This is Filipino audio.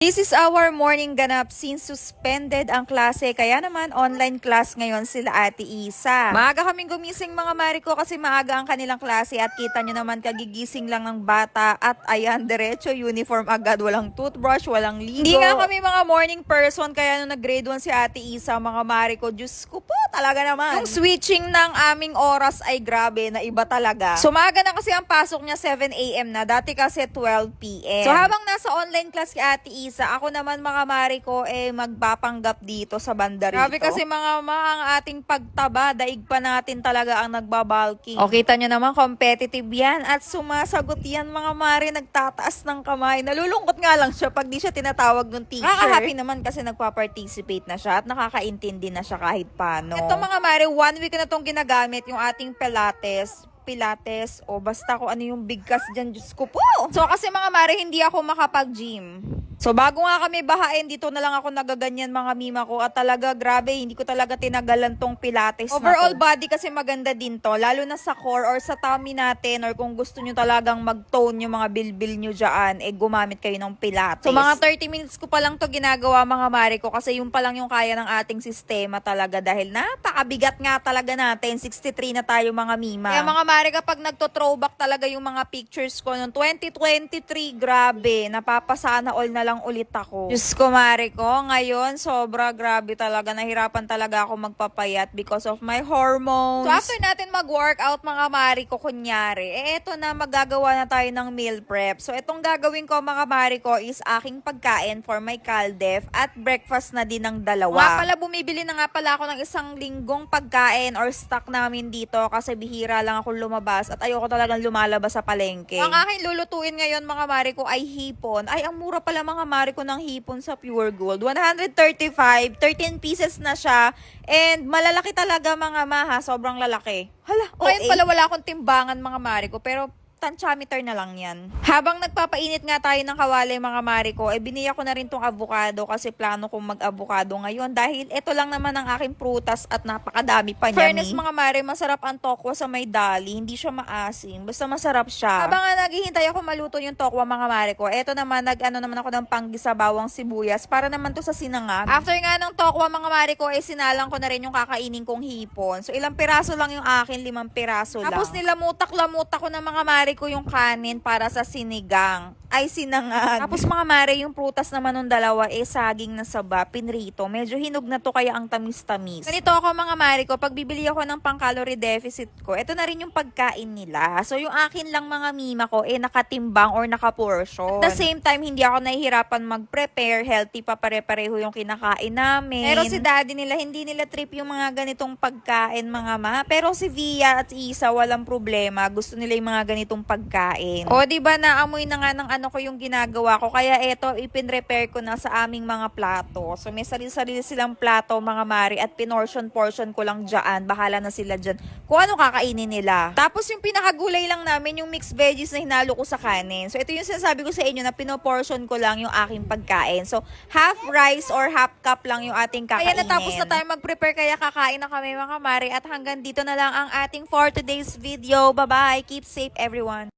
This is our morning ganap since suspended ang klase. Kaya naman online class ngayon sila Ate Isa. Maaga kaming gumising mga Mariko kasi maaga ang kanilang klase at kita nyo naman kagigising lang ng bata at ayan, diretso uniform agad. Walang toothbrush, walang ligo. Hindi nga kami mga morning person kaya nung nag-grade 1 si Ate Isa mga Mariko, Diyos ko po talaga naman. Yung switching ng aming oras ay grabe na iba talaga. So maaga na kasi ang pasok niya 7 a.m. na. Dati kasi 12 p.m. So habang nasa online class si Ate Isa, ako naman mga Mariko magpapanggap dito sa banda rito. Grabe kasi mga ang ating pagtaba, daig pa natin talaga ang nagbabalking. O kita nyo naman, competitive yan at sumasagot yan mga Mari, nagtataas ng kamay. Nalulungkot nga lang siya pag di siya tinatawag ng teacher. Nakaka-happy naman kasi nagpa-participate na siya at nakakaintindi na siya kahit paano. Ito mga Mari, 1 week na itong ginagamit yung ating Pilates o basta kung ano yung bigkas dyan, Diyos ko po. So kasi mga Mari, hindi ako makapag-gym. So bago nga kami bahain, dito na lang ako nagaganyan mga mima ko at talaga grabe, hindi ko talaga tinagalan tong Pilates overall na to. Body kasi maganda din to, lalo na sa core or sa tummy natin or kung gusto nyo talagang mag-tone yung mga bilbil nyo dyan, gumamit kayo ng Pilates. So mga 30 minutes ko pa lang to ginagawa mga Mari ko kasi yung pa lang yung kaya ng ating sistema talaga dahil napakabigat nga talaga natin, 63 na tayo mga mima. Kaya mga Mari, kapag nagto-throwback talaga yung mga pictures ko noong 2023, grabe, napapasana all na lang ulit ako. Diyos ko Mari ko, ngayon sobra grabe talaga, nahirapan talaga ako magpapayat because of my hormones. So after natin mag-workout mga Mari ko, kunyari, eto na, magagawa na tayo ng meal prep. So itong gagawin ko mga Mari ko is aking pagkain for my Caldef at breakfast na din ng dalawa. Nga pala, bumibili na nga pala ako ng isang linggong pagkain or stock namin dito kasi bihira lang ako lumabas at ayoko talagang lumalabas sa palengke. Ang aking lulutuin ngayon mga Mari ko ay hipon. Ay, ang mura pala mga Mari ko ng hipon sa Pure Gold. 135, 13 pieces na siya. And malalaki talaga mga maha, sobrang lalaki. Hala, ngayon pala wala akong timbangan mga Mari ko, pero tantiameter na lang yan. Habang nagpapainit nga tayo ng kawali mga Mari ko, biniya ko na rin tong avocado kasi plano kong mag-avocado ngayon dahil ito lang naman ang aking prutas at napakadami pa niya. Fairness mga Mari, masarap ang tokwa sa may dali, hindi siya maasim, basta masarap siya. Habang nga naghihintay ako maluto yung tokwa mga Mari ko, eto naman, nag-ano naman ako ng panggisa bawang sibuyas para naman to sa sinangag. After nga ng tokwa mga Mari ko, sinalang ko na rin yung kakainin kong hipon. So ilang piraso lang yung akin, 5 piraso lang. Tapos nilamutak-lamutak ko na mga Mari ko yung kanin para sa sinigang. Ay, sinangag. Tapos mga Mare, yung prutas naman ng dalawa saging na saba, pinrito. Medyo hinog na to kaya ang tamis-tamis. Ganito ako mga Mare ko, pag bibili ako ng pang-calorie deficit ko, ito na rin yung pagkain nila. So yung akin lang mga mima ko, nakatimbang or nakaportion. At the same time, hindi ako nahihirapan mag-prepare, healthy pa pare-pareho yung kinakain namin. Pero si daddy nila, hindi nila trip yung mga ganitong pagkain mga ma. Pero si Via at Isa, walang problema. Gusto nila yung mga ganitong pagkain. O, diba naamoy na nga ng ano ko yung ginagawa ko. Kaya eto, ipin-repair ko na sa aming mga plato. So, may sarili-sarili silang plato, mga Mari, at pinortion-portion ko lang dyan. Bahala na sila dyan kung ano kakainin nila. Tapos, yung pinakagulay lang namin, yung mixed veggies na hinalo ko sa kanin. So, ito yung sinasabi ko sa inyo na pinoportion ko lang yung aking pagkain. So, half rice or half cup lang yung ating kakainin. Kaya natapos na tayo mag-prepare, kaya kakain na kami, mga Mari. At hanggang dito na lang ang ating for today's video. Bye-bye! Keep safe, everyone!